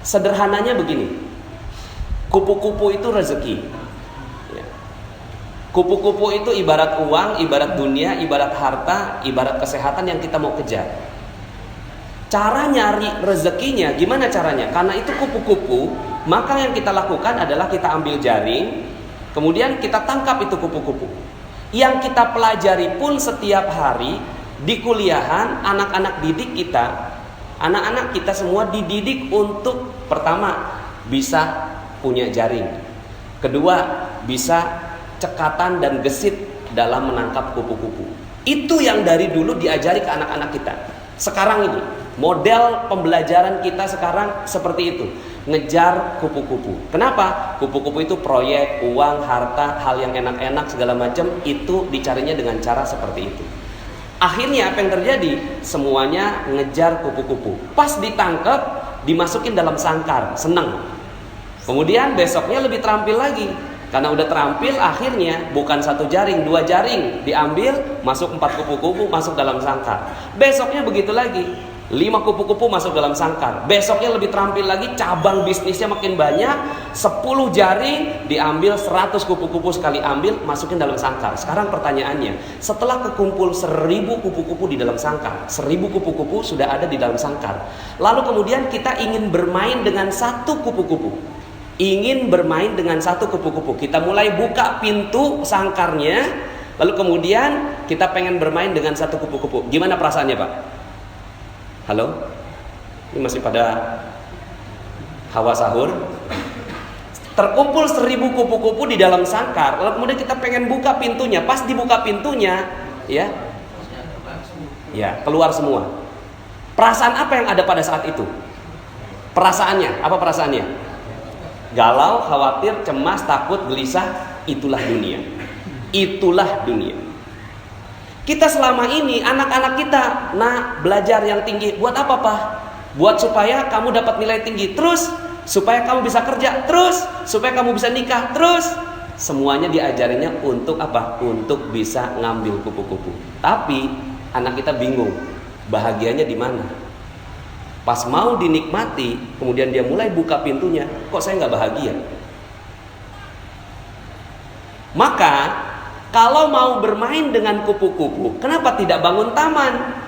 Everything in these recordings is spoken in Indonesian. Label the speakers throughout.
Speaker 1: Sederhananya begini, kupu-kupu itu rezeki. Kupu-kupu itu ibarat uang, ibarat dunia, ibarat harta, ibarat kesehatan yang kita mau kejar. Cara nyari rezekinya gimana caranya? Karena itu kupu-kupu, maka yang kita lakukan adalah kita ambil jaring, kemudian kita tangkap itu kupu-kupu. Yang kita pelajari pun setiap hari di kuliahan, anak-anak didik kita, anak-anak kita semua dididik untuk pertama bisa punya jaring, kedua bisa cekatan dan gesit dalam menangkap kupu-kupu. Itu yang dari dulu diajari ke anak-anak kita. Sekarang ini model pembelajaran kita sekarang seperti itu, ngejar kupu-kupu. Kenapa? Kupu-kupu itu proyek, uang, harta, hal yang enak-enak segala macam, itu dicarinya dengan cara seperti itu. Akhirnya apa yang terjadi? Semuanya ngejar kupu-kupu. Pas ditangkap, dimasukin dalam sangkar, seneng. Kemudian besoknya lebih terampil lagi. Karena udah terampil, akhirnya bukan satu jaring, 2 jaring diambil, masuk 4 kupu-kupu masuk dalam sangkar. Besoknya begitu lagi, 5 kupu-kupu masuk dalam sangkar. Besoknya lebih terampil lagi, cabang bisnisnya makin banyak, 10 jaring diambil, 100 kupu-kupu sekali ambil, masukin dalam sangkar. Sekarang pertanyaannya, setelah kekumpul 1000 kupu-kupu di dalam sangkar, 1000 kupu-kupu sudah ada di dalam sangkar. Lalu kemudian kita ingin bermain dengan satu kupu-kupu. Ingin bermain dengan satu kupu-kupu. Kita mulai buka pintu sangkarnya, lalu kemudian kita pengen bermain dengan satu kupu-kupu. Gimana perasaannya, Pak? Halo? Ini masih pada hawa sahur. Terkumpul 1000 kupu-kupu di dalam sangkar, lalu kemudian kita pengen buka pintunya. Pas dibuka pintunya, ya keluar semua. Perasaan apa yang ada pada saat itu? Perasaannya, apa perasaannya? Galau, khawatir, cemas, takut, gelisah. Itulah dunia. Itulah dunia. Kita selama ini, anak-anak kita, belajar yang tinggi. Buat apa, Pak? Buat supaya kamu dapat nilai tinggi. Terus, supaya kamu bisa kerja. Terus, supaya kamu bisa nikah. Terus, semuanya diajarinnya untuk apa? Untuk bisa ngambil kupu-kupu. Tapi, anak kita bingung. Bahagianya di mana? Pas mau dinikmati, kemudian dia mulai buka pintunya, kok saya nggak bahagia? Maka, kalau mau bermain dengan kupu-kupu, kenapa tidak bangun taman?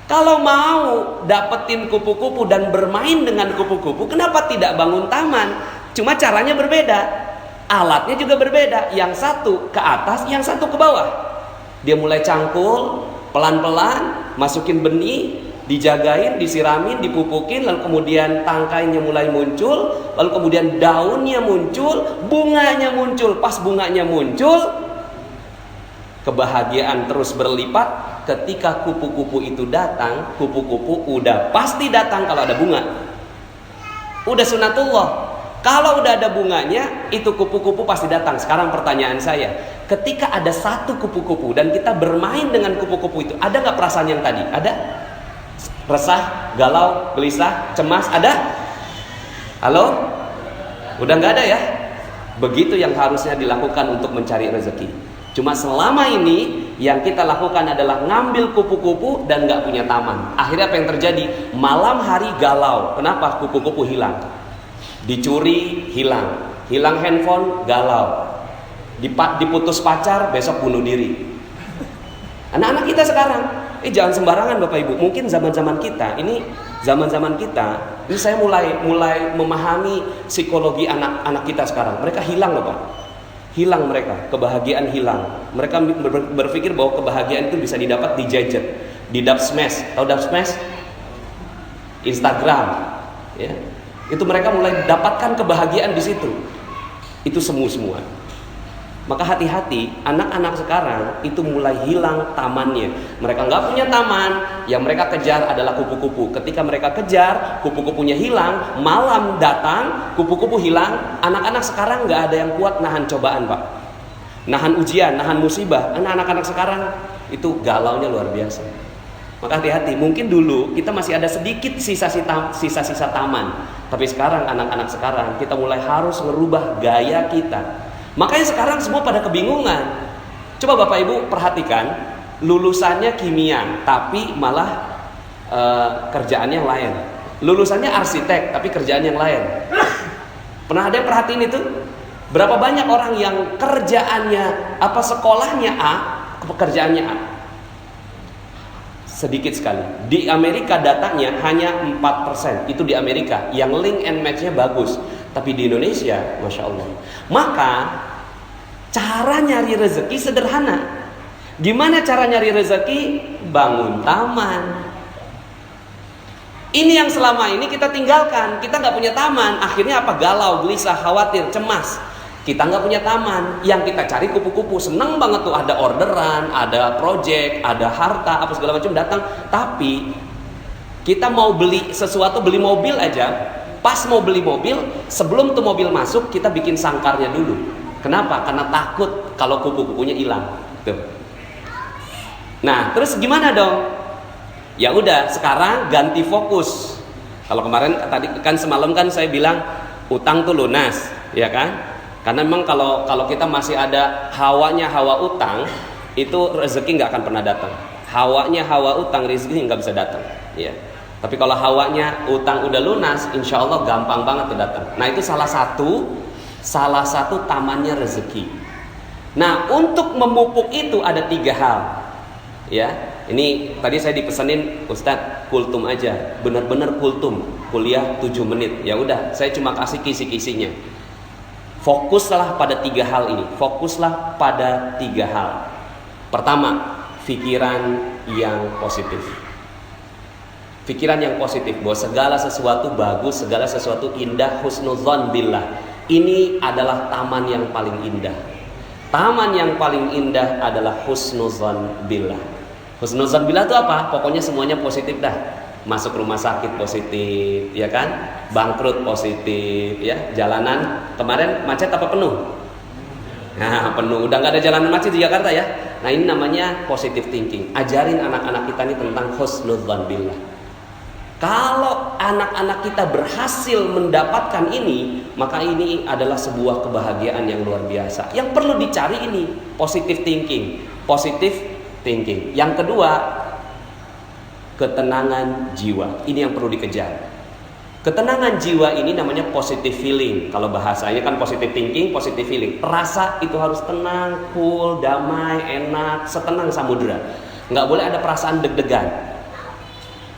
Speaker 1: Kalau mau dapetin kupu-kupu dan bermain dengan kupu-kupu, kenapa tidak bangun taman? Cuma caranya berbeda, alatnya juga berbeda. Yang satu ke atas, yang satu ke bawah. Dia mulai cangkul, pelan-pelan, masukin benih, dijagain, disiramin, dipupukin, lalu kemudian tangkainya mulai muncul, lalu kemudian daunnya muncul, bunganya muncul. Pas bunganya muncul, kebahagiaan terus berlipat. Ketika kupu-kupu itu datang, kupu-kupu udah pasti datang kalau ada bunga. Udah sunatullah. Kalau udah ada bunganya, itu kupu-kupu pasti datang. Sekarang pertanyaan saya, ketika ada satu kupu-kupu dan kita bermain dengan kupu-kupu itu, ada gak perasaan yang tadi? Ada? Resah, galau, gelisah, cemas, ada? Halo? Udah gak ada ya? Begitu yang harusnya dilakukan untuk mencari rezeki. Cuma selama ini yang kita lakukan adalah ngambil kupu-kupu dan gak punya taman. Akhirnya apa yang terjadi? Malam hari galau. Kenapa? Kupu-kupu hilang. Dicuri, hilang. Hilang handphone, galau. Diputus pacar, besok bunuh diri. Anak-anak kita sekarang, jangan sembarangan Bapak Ibu. Mungkin zaman-zaman kita, ini saya mulai memahami psikologi anak-anak kita sekarang. Mereka hilang loh Pak. Hilang mereka, kebahagiaan hilang. Mereka berpikir bahwa kebahagiaan itu bisa didapat di gadget, di dub smash. Tahu dub smash? Instagram, ya. Itu mereka mulai dapatkan kebahagiaan di situ. Itu semua. Maka hati-hati, anak-anak sekarang itu mulai hilang tamannya. Mereka nggak punya taman, yang mereka kejar adalah kupu-kupu. Ketika mereka kejar, kupu-kupunya hilang, malam datang, kupu-kupu hilang. Anak-anak sekarang nggak ada yang kuat nahan cobaan Pak. Nahan ujian, nahan musibah. Anak-anak sekarang itu galaunya luar biasa. Maka hati-hati, mungkin dulu kita masih ada sedikit sisa-sisa taman. Tapi sekarang anak-anak sekarang kita mulai harus merubah gaya kita. Makanya sekarang semua pada kebingungan. Coba Bapak Ibu perhatikan, lulusannya kimia, tapi malah kerjaannya lain. lulusannya arsitek tapi kerjaan yang lain. Pernah ada yang perhatiin itu? Berapa banyak orang yang kerjaannya sekolahnya A, pekerjaannya A? Sedikit sekali. Di Amerika datanya hanya 4%. Itu di Amerika yang link and match-nya bagus. Tapi di Indonesia, Masya Allah. Maka cara nyari rezeki sederhana. Gimana cara nyari rezeki? Bangun taman. Ini yang selama ini kita tinggalkan. Kita nggak punya taman. Akhirnya apa? Galau, gelisah, khawatir, cemas. Kita nggak punya taman. Yang kita cari kupu-kupu. Seneng banget tuh, ada orderan, ada project, ada harta, apa segala macam datang. Tapi kita mau beli sesuatu, beli mobil aja. Pas mau beli mobil, sebelum tuh mobil masuk, kita bikin sangkarnya dulu. Kenapa? Karena takut kalau kupu-kupunya hilang. Tuh. Nah, terus gimana dong? Ya udah, sekarang ganti fokus. Kalau kemarin tadi kan semalam kan saya bilang utang tuh lunas, ya kan? Karena memang kalau kita masih ada hawanya hawa utang, itu rezeki nggak akan pernah datang. Hawanya hawa utang, rezeki nggak bisa datang. Ya. Tapi kalau hawanya utang udah lunas, insya Allah gampang banget tuh datang. Nah itu salah satu tamannya rezeki. Nah untuk memupuk itu ada 3 hal. Ya, ini tadi saya dipesenin Ustadz kultum aja, bener-bener kultum, kuliah 7 menit. Ya udah, saya cuma kasih kisi-kisinya. Fokuslah pada 3 hal ini. Fokuslah pada 3 hal. Pertama, pikiran yang positif. Pikiran yang positif bahwa segala sesuatu bagus, segala sesuatu indah, husnudzon billah. Ini adalah taman yang paling indah. Taman yang paling indah adalah husnudzon billah. Husnudzon billah itu apa? Pokoknya semuanya positif dah. Masuk rumah sakit positif, ya kan? Bangkrut positif, ya. Jalanan kemarin macet apa penuh? Nah, penuh. Udah nggak ada jalanan macet di Jakarta ya. Nah, ini namanya positive thinking. Ajarin anak-anak kita ini tentang husnudzon billah. Kalau anak-anak kita berhasil mendapatkan ini, maka ini adalah sebuah kebahagiaan yang luar biasa. Yang perlu dicari ini positive thinking. Positive thinking. Yang kedua, ketenangan jiwa. Ini yang perlu dikejar. Ketenangan jiwa ini namanya positive feeling. Kalau bahasanya kan positive thinking, positive feeling. Rasa itu harus tenang, cool, damai, enak, setenang samudra. Nggak boleh ada perasaan deg-degan.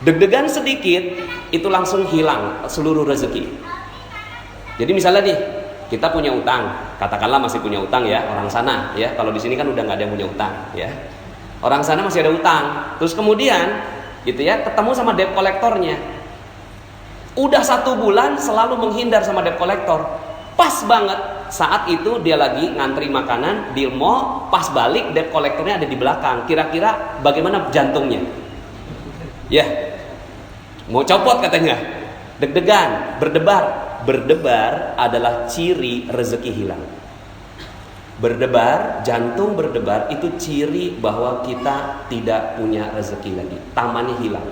Speaker 1: Deg-degan sedikit itu langsung hilang seluruh rezeki. Jadi misalnya nih, kita punya utang, katakanlah masih punya utang ya, orang sana ya. Kalau di sini kan udah nggak ada yang punya utang ya. Orang sana masih ada utang. Terus kemudian gitu ya, ketemu sama debt kolektornya. Udah 1 bulan selalu menghindar sama debt kolektor. Pas banget saat itu dia lagi ngantri makanan di mall, pas balik debt kolektornya ada di belakang. Kira-kira bagaimana jantungnya? Ya, mau copot katanya. Deg-degan, berdebar. Berdebar adalah ciri rezeki hilang. Berdebar, jantung berdebar itu ciri bahwa kita tidak punya rezeki lagi. Tamannya hilang.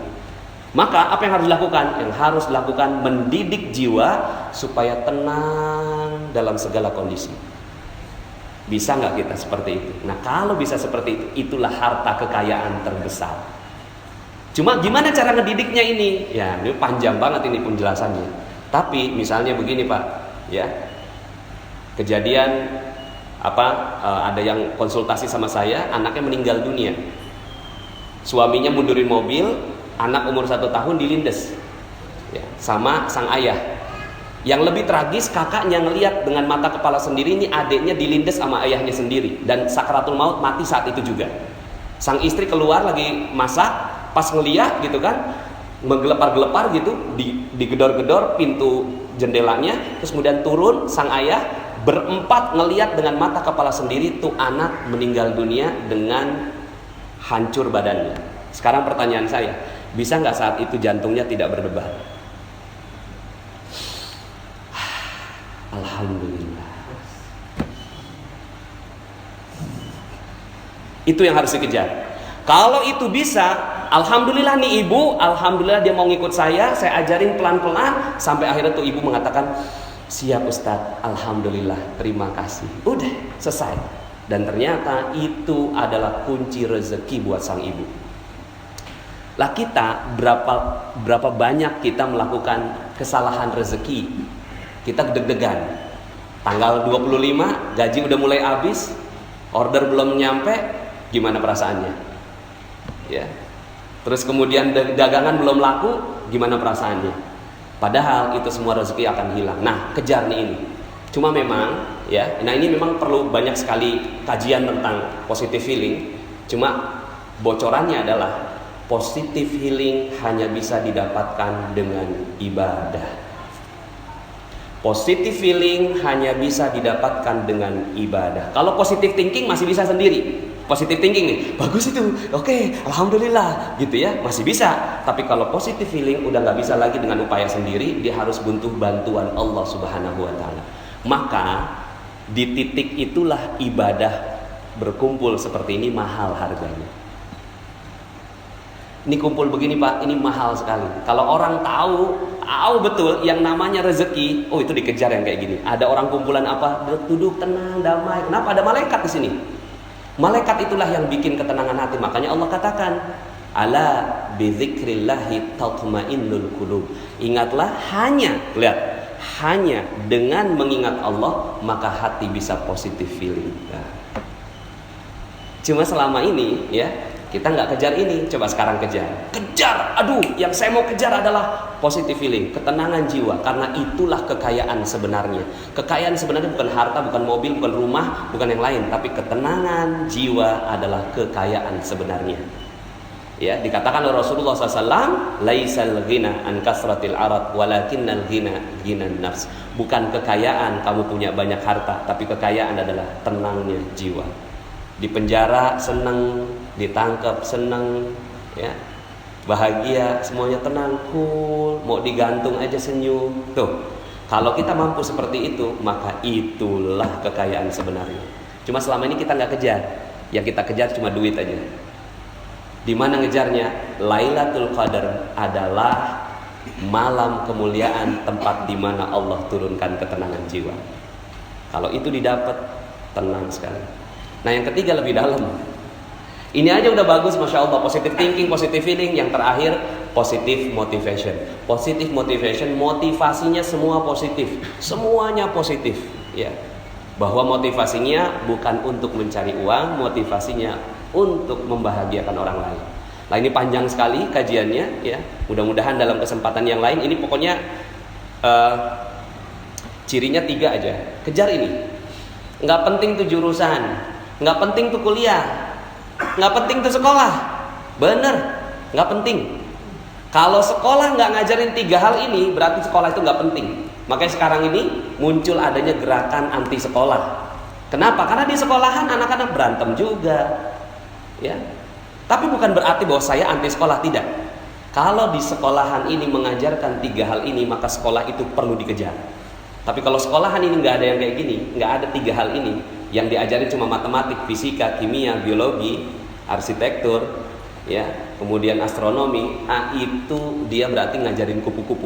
Speaker 1: Maka apa yang harus dilakukan? Yang harus dilakukan mendidik jiwa supaya tenang dalam segala kondisi. Bisa nggak kita seperti itu? Nah kalau bisa seperti itu, itulah harta kekayaan terbesar. Cuma gimana cara ngedidiknya ini? Ya, ini panjang banget ini penjelasannya. Tapi misalnya begini Pak, ya. Kejadian ada yang konsultasi sama saya, anaknya meninggal dunia. Suaminya mundurin mobil, anak umur 1 tahun dilindes. Ya, sama sang ayah. Yang lebih tragis, kakaknya ngelihat dengan mata kepala sendiri ini adiknya dilindes sama ayahnya sendiri dan sakaratul maut mati saat itu juga. Sang istri keluar lagi masak, pas ngeliat gitu kan, menggelepar-gelepar gitu, digedor-gedor pintu jendelanya, terus kemudian turun sang ayah, berempat ngeliat dengan mata kepala sendiri tuh anak meninggal dunia dengan hancur badannya. Sekarang pertanyaan saya, bisa nggak saat itu jantungnya tidak berdebar? Alhamdulillah. Itu yang harus dikejar. Kalau itu bisa, alhamdulillah nih ibu, alhamdulillah dia mau ngikut saya ajarin pelan-pelan sampai akhirnya tuh ibu mengatakan, siap Ustadz, alhamdulillah, terima kasih. Udah, selesai. Dan ternyata itu adalah kunci rezeki buat sang ibu. Lah kita berapa banyak kita melakukan kesalahan rezeki. Kita deg-degan. Tanggal 25 gaji udah mulai habis, order belum nyampe, gimana perasaannya? Ya. Terus kemudian dagangan belum laku, gimana perasaannya? Padahal itu semua rezeki akan hilang. Nah, kejar nih ini. Cuma memang ya, nah ini memang perlu banyak sekali kajian tentang positive healing. Cuma bocorannya adalah positive healing hanya bisa didapatkan dengan ibadah. Positive feeling hanya bisa didapatkan dengan ibadah. Kalau positive thinking masih bisa sendiri. Positive thinking nih, bagus itu, oke, alhamdulillah, gitu ya, masih bisa. Tapi kalau positive feeling udah nggak bisa lagi dengan upaya sendiri, dia harus butuh bantuan Allah Subhanahu Wa Taala. Maka di titik itulah ibadah berkumpul seperti ini mahal harganya. Ini kumpul begini Pak, ini mahal sekali. Kalau orang tahu betul yang namanya rezeki, oh itu dikejar yang kayak gini. Ada orang kumpulan apa? Duduk tenang, damai. Kenapa? Ada malaikat di sini. Malaikat itulah yang bikin ketenangan hati. Makanya Allah katakan, ala bidzikrillahi tatmainnul qulub. Ingatlah hanya dengan mengingat Allah maka hati bisa positive feeling. Nah. Cuma selama ini ya kita nggak kejar ini, coba sekarang kejar. Aduh, yang saya mau kejar adalah positive feeling, ketenangan jiwa. Karena itulah kekayaan sebenarnya. Kekayaan sebenarnya bukan harta, bukan mobil, bukan rumah, bukan yang lain, tapi ketenangan jiwa adalah kekayaan sebenarnya. Ya, dikatakan oleh Rasulullah SAW, laisal ghina an kasratil arad, walakinnal ghina ghinan nafs. Bukan kekayaan kamu punya banyak harta, tapi kekayaan adalah tenangnya jiwa. Di penjara senang, ditangkap senang, ya bahagia, semuanya tenang, cool, mau digantung aja senyum. Tuh, kalau kita mampu seperti itu, maka itulah kekayaan sebenarnya. Cuma selama ini kita nggak kejar, yang kita kejar cuma duit aja. Di mana ngejarnya? Lailatul Qadar adalah malam kemuliaan, tempat di mana Allah turunkan ketenangan jiwa. Kalau itu didapat, tenang sekali. Nah yang ketiga lebih dalam. Ini aja udah bagus, masya Allah. Positive thinking, positive feeling. Yang terakhir positive motivation. Positive motivation, motivasinya semua positif, semuanya positif. Ya, bahwa motivasinya bukan untuk mencari uang, motivasinya untuk membahagiakan orang lain. Nah ini panjang sekali kajiannya. Ya, mudah-mudahan dalam kesempatan yang lain. Ini pokoknya cirinya 3 aja. Kejar ini. Nggak penting tuh jurusan, nggak penting tuh kuliah, nggak penting tuh sekolah. Bener, nggak penting. Kalau sekolah nggak ngajarin 3 hal ini, berarti sekolah itu nggak penting. Makanya sekarang ini muncul adanya gerakan anti sekolah. Kenapa? Karena di sekolahan anak-anak berantem juga, ya. Tapi bukan berarti bahwa saya anti sekolah, tidak. Kalau di sekolahan ini mengajarkan 3 hal ini, maka sekolah itu perlu dikejar. Tapi kalau sekolahan ini nggak ada yang kayak gini, nggak ada 3 hal ini, yang diajarin cuma matematik, fisika, kimia, biologi, arsitektur, ya, kemudian astronomi, itu dia berarti ngajarin kupu-kupu.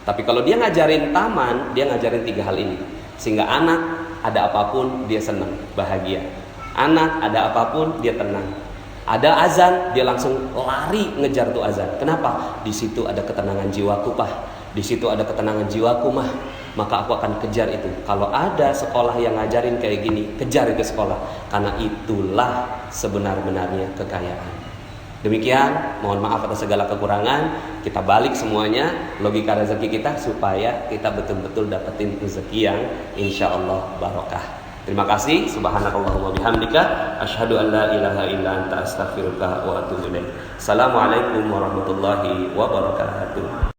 Speaker 1: Tapi kalau dia ngajarin taman, dia ngajarin 3 hal ini, sehingga anak ada apapun dia senang, bahagia. Anak ada apapun dia tenang. Ada azan, dia langsung lari ngejar tuh azan. Kenapa? Di situ ada ketenangan jiwaku, Pak. Di situ ada ketenangan jiwaku, Mah. Maka aku akan kejar itu. Kalau ada sekolah yang ngajarin kayak gini, kejar itu sekolah. Karena itulah sebenar-benarnya kekayaan. Demikian, mohon maaf atas segala kekurangan. Kita balik semuanya logika rezeki kita supaya kita betul-betul dapetin rezeki yang insya Allah barokah. Terima kasih. Subhanakallahumma bihamdika asyhadu an la ilaha illa anta astaghfiruka wa atubu ilaik. Assalamualaikum warahmatullahi wabarakatuh.